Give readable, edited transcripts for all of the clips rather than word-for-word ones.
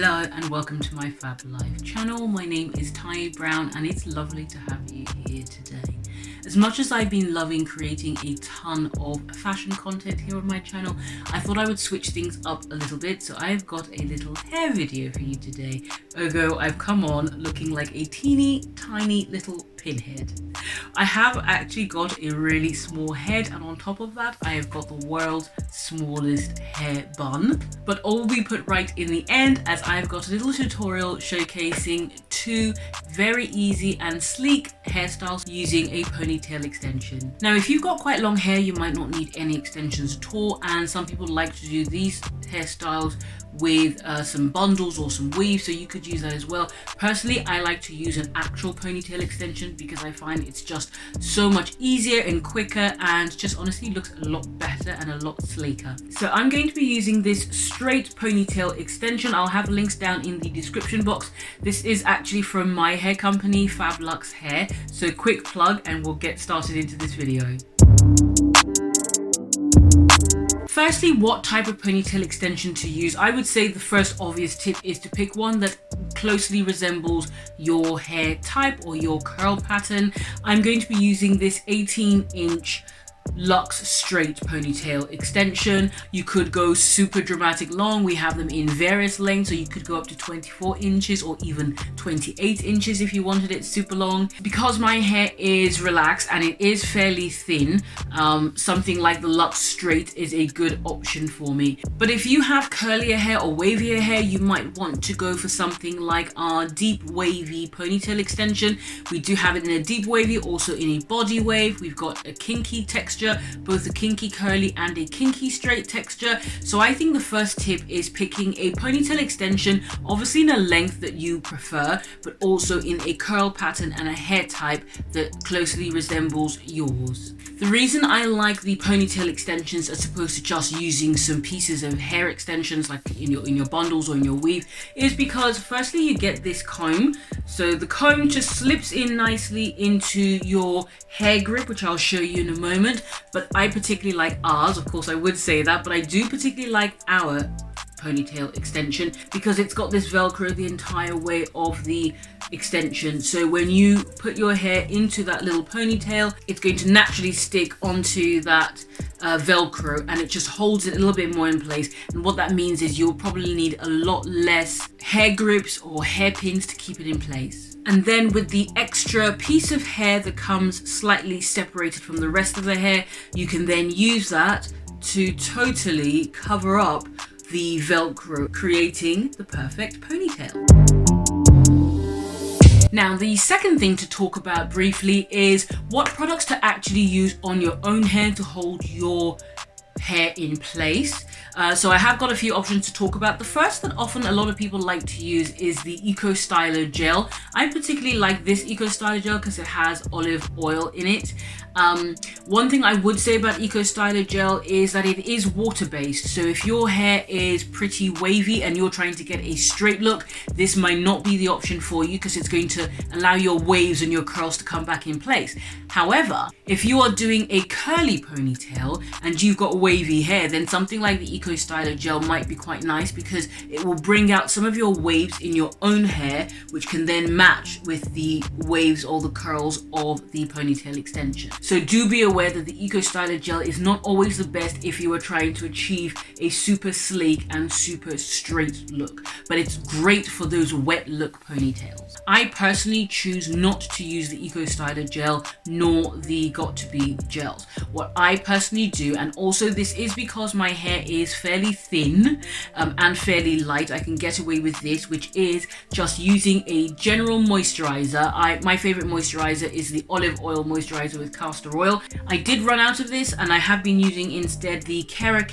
Hello and welcome to my Fhab Life channel. My name is Ty Brown and it's lovely to have you here today. As much as I've been loving creating a ton of fashion content here on my channel, I thought I would switch things up a little bit, so I've got a little hair video for you today. Ergo, I've come on looking like a teeny tiny little pinhead. I have actually got a really small head, and on top of that I have got the world's smallest hair bun, but all will be put right in the end, as I've got a little tutorial showcasing two very easy and sleek hairstyles using a ponytail extension. Now if you've got quite long hair, you might not need any extensions at all, and some people like to do these hairstyles with some bundles or some weave, so you could use that as well. Personally, I like to use an actual ponytail extension because I find it's just so much easier and quicker, and just honestly looks a lot better and a lot sleeker. So I'm going to be using this straight ponytail extension. I'll have links down in the description box. This is actually from my hair company, Fhab Luxe Hair, so quick plug and we'll get started into this video. Firstly, what type of ponytail extension to use? I would say the first obvious tip is to pick one that closely resembles your hair type or your curl pattern. I'm going to be using this 18-inch Luxe Straight ponytail extension. You could go super dramatic long. We have them in various lengths, so you could go up to 24 inches or even 28 inches if you wanted it super long. Because my hair is relaxed and it is fairly thin, something like the Luxe Straight is a good option for me. But if you have curlier hair or wavier hair, you might want to go for something like our deep wavy ponytail extension. We do have it in a deep wavy, also in a body wave. We've got a kinky texture, both a kinky curly and a kinky straight texture. So I think the first tip is picking a ponytail extension, obviously in a length that you prefer, but also in a curl pattern and a hair type that closely resembles yours. The reason I like the ponytail extensions as opposed to just using some pieces of hair extensions like in your bundles or in your weave is because firstly you get this comb. So the comb just slips in nicely into your hair grip, which I'll show you in a moment. But I particularly like ours. Of course I would say that, but I do particularly like our ponytail extension because it's got this velcro the entire way of the extension. So when you put your hair into that little ponytail, it's going to naturally stick onto that velcro, and it just holds it a little bit more in place. And what that means is you'll probably need a lot less hair grips or hairpins to keep it in place. And then with the extra piece of hair that comes slightly separated from the rest of the hair, you can then use that to totally cover up the velcro, creating the perfect ponytail. Now, the second thing to talk about briefly is what products to actually use on your own hair to hold your hair in place. So I have got a few options to talk about. The first that often a lot of people like to use is the Eco Styler Gel. I particularly like this Eco Styler Gel because it has olive oil in it. One thing I would say about Eco Styler Gel is that it is water-based. So if your hair is pretty wavy and you're trying to get a straight look, this might not be the option for you because it's going to allow your waves and your curls to come back in place. However, if you are doing a curly ponytail and you've got wavy hair, then something like the Eco Styler Gel might be quite nice because it will bring out some of your waves in your own hair, which can then match with the waves or the curls of the ponytail extension. So do be aware that the Eco Styler Gel is not always the best if you are trying to achieve a super sleek and super straight look, but it's great for those wet look ponytails. I personally choose not to use the Eco Styler Gel nor the Got To Be gels. What I personally do, and also this is because my hair is fairly thin and fairly light, I can get away with this, which is just using a general moisturizer. My favorite moisturizer is the olive oil moisturizer with castor oil. I did run out of this and I have been using instead the Ciara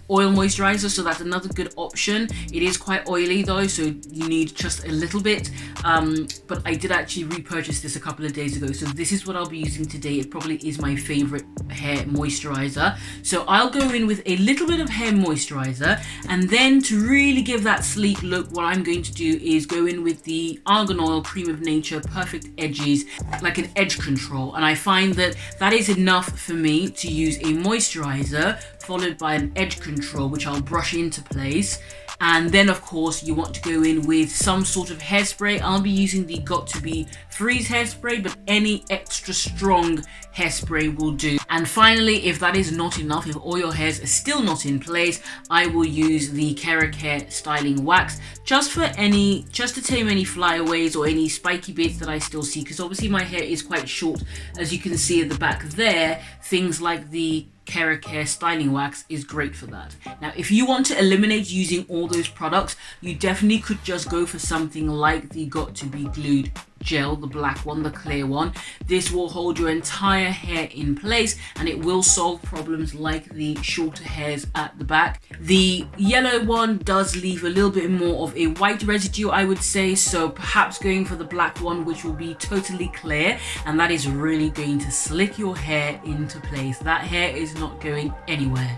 oil moisturizer, so that's another good option. It is quite oily though, so you need just a little bit, but I did actually repurchase this a couple of days ago, so this is what I'll be using today. It probably is my favorite hair moisturizer. So I'll go in with a little bit of hair moisturizer, and then to really give that sleek look, what I'm going to do is go in with the Argan Oil Cream of Nature Perfect Edges, like an edge control, and I find that that is enough for me to use a moisturizer followed by an edge control, which I'll brush into place. And then of course you want to go in with some sort of hairspray. I'll be using the Got2b Freeze hairspray, but any extra strong hairspray will do. And finally, if that is not enough, if all your hairs are still not in place, I will use the Ciara Hair styling wax just to tame any flyaways or any spiky bits that I still see, because obviously my hair is quite short, as you can see at the back there. Things like the Ciara Hair styling wax is great for that. Now, if you want to eliminate using all those products, you definitely could just go for something like the Got2b Glued Gel, the black one, the clear one. This will hold your entire hair in place and it will solve problems like the shorter hairs at the back. The yellow one does leave a little bit more of a white residue, I would say, so perhaps going for the black one, which will be totally clear, and that is really going to slick your hair into place. That hair is not going anywhere.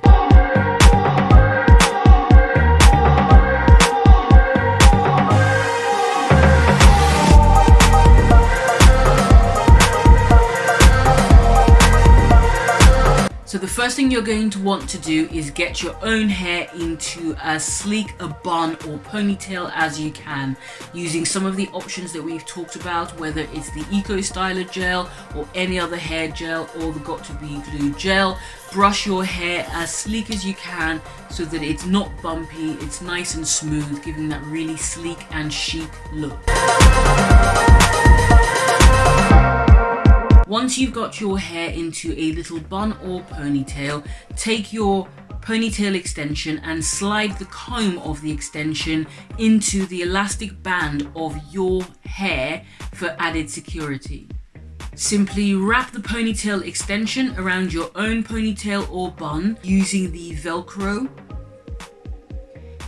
So the first thing you're going to want to do is get your own hair into as sleek a bun or ponytail as you can, using some of the options that we've talked about, whether it's the Eco Styler gel or any other hair gel or the Got2b Glue gel. Brush your hair as sleek as you can so that it's not bumpy, it's nice and smooth, giving that really sleek and chic look. Once you've got your hair into a little bun or ponytail, take your ponytail extension and slide the comb of the extension into the elastic band of your hair for added security. Simply wrap the ponytail extension around your own ponytail or bun using the Velcro.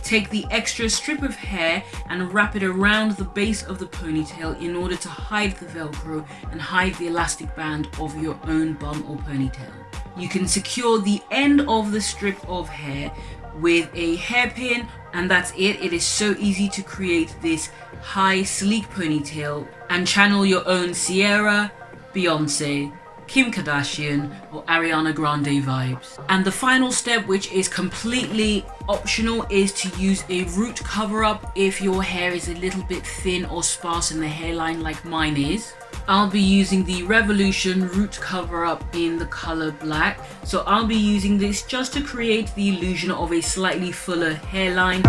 Take the extra strip of hair and wrap it around the base of the ponytail in order to hide the Velcro and hide the elastic band of your own bun or ponytail. You can secure the end of the strip of hair with a hairpin, and that's it. It is so easy to create this high, sleek ponytail and channel your own Ciara, Beyonce, Kim Kardashian or Ariana Grande vibes. And the final step, which is completely optional, is to use a root cover up if your hair is a little bit thin or sparse in the hairline like mine is. I'll be using the Revolution root cover up in the color black, so I'll be using this just to create the illusion of a slightly fuller hairline.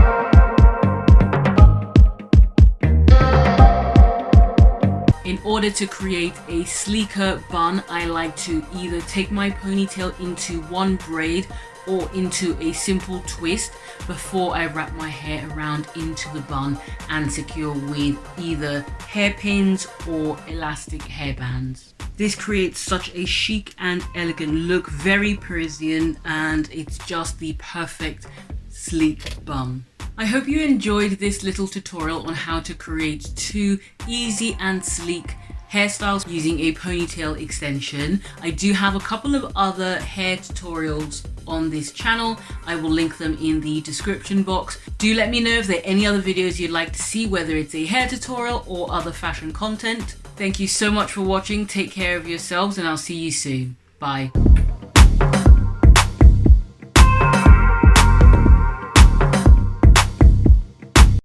In order to create a sleeker bun, I like to either take my ponytail into one braid or into a simple twist before I wrap my hair around into the bun and secure with either hairpins or elastic hairbands. This creates such a chic and elegant look, very Parisian, and it's just the perfect sleek bun. I hope you enjoyed this little tutorial on how to create two easy and sleek hairstyles using a ponytail extension. I do have a couple of other hair tutorials on this channel. I will link them in the description box. Do let me know if there are any other videos you'd like to see, whether it's a hair tutorial or other fashion content. Thank you so much for watching. Take care of yourselves and I'll see you soon. Bye.